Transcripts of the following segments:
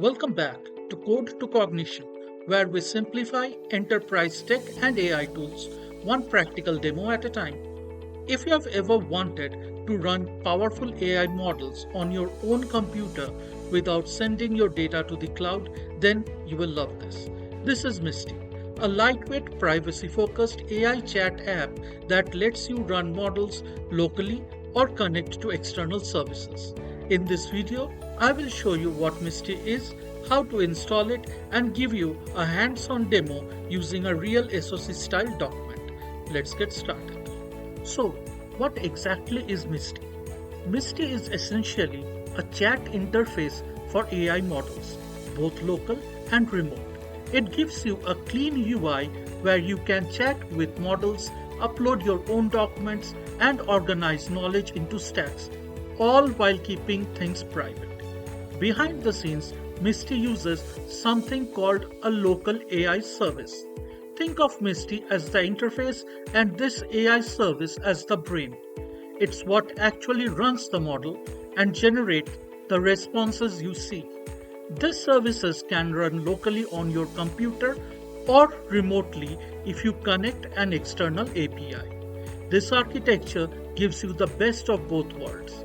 Welcome back to Code to Cognition, where we simplify enterprise tech and AI tools one practical demo at a time. If you have ever wanted to run powerful AI models on your own computer without sending your data to the cloud, then you will love this. This is Msty, a lightweight, privacy focused AI chat app that lets you run models locally or connect to external services. In this video, I will show you what Msty is, how to install it, and give you a hands-on demo using a real SOC style document. Let's get started. So, what exactly is Msty? Msty is essentially a chat interface for AI models, both local and remote. It gives you a clean UI where you can chat with models, upload your own documents, and organize knowledge into stacks, all while keeping things private. Behind the scenes, Msty uses something called a local AI service. Think of Msty as the interface and this AI service as the brain. It's what actually runs the model and generates the responses you see. These services can run locally on your computer or remotely if you connect an external API. This architecture gives you the best of both worlds.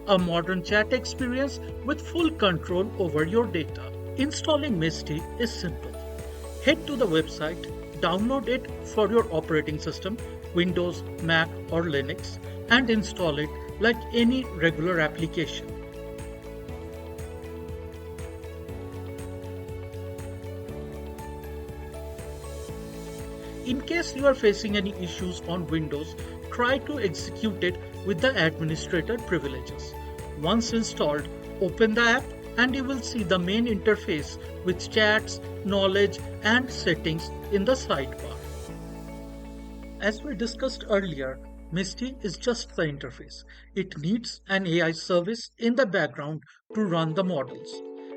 A modern chat experience with full control over your data. Installing Msty is simple. Head to the website, download it for your operating system, Windows, Mac or Linux, and install it like any regular application. In case you are facing any issues on Windows, try to execute it with the administrator privileges. Once installed, open the app and you will see the main interface with chats, knowledge, and settings in the sidebar. As we discussed earlier, Msty is just the interface. It needs an AI service in the background to run the models.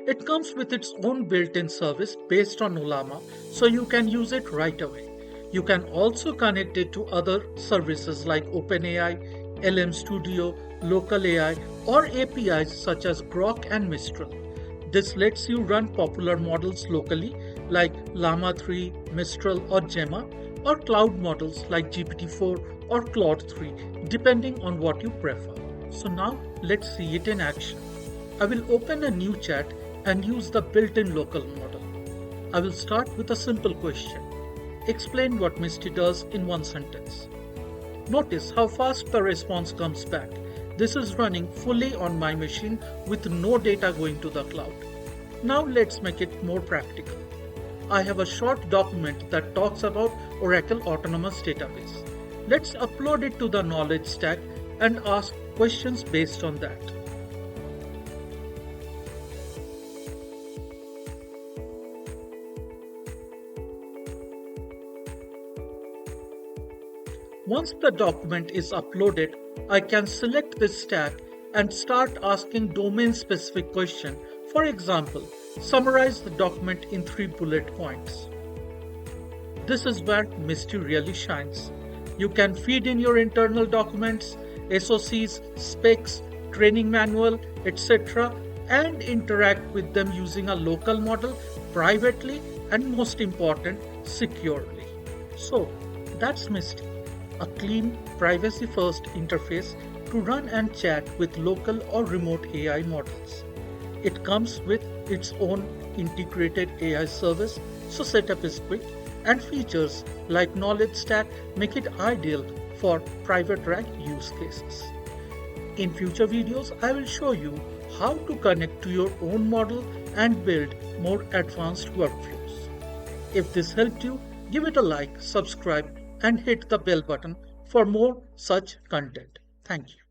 It comes with its own built-in service based on Ollama, so you can use it right away. You can also connect it to other services like OpenAI, LM Studio, Local AI, or APIs such as Grok and Mistral. This lets you run popular models locally like LLaMA 3, Mistral or Gemma, or cloud models like GPT-4 or Claude 3, depending on what you prefer. So now let's see it in action. I will open a new chat and use the built-in local model. I will start with a simple question. Explain what Msty does in one sentence. Notice how fast the response comes back. This is running fully on my machine with no data going to the cloud. Now let's make it more practical. I have a short document that talks about Oracle Autonomous Database. Let's upload it to the knowledge stack and ask questions based on that. Once the document is uploaded, I can select this stack and start asking domain-specific questions. For example, summarize the document in 3 bullet points. This is where Msty really shines. You can feed in your internal documents, SOCs, specs, training manual, etc. and interact with them using a local model privately and, most important, securely. So, that's Msty. A clean, privacy-first interface to run and chat with local or remote AI models. It comes with its own integrated AI service, so setup is quick, and features like Knowledge Stack make it ideal for private RAG use cases. In future videos, I will show you how to connect to your own model and build more advanced workflows. If this helped you, give it a like, subscribe, and hit the bell button for more such content. Thank you.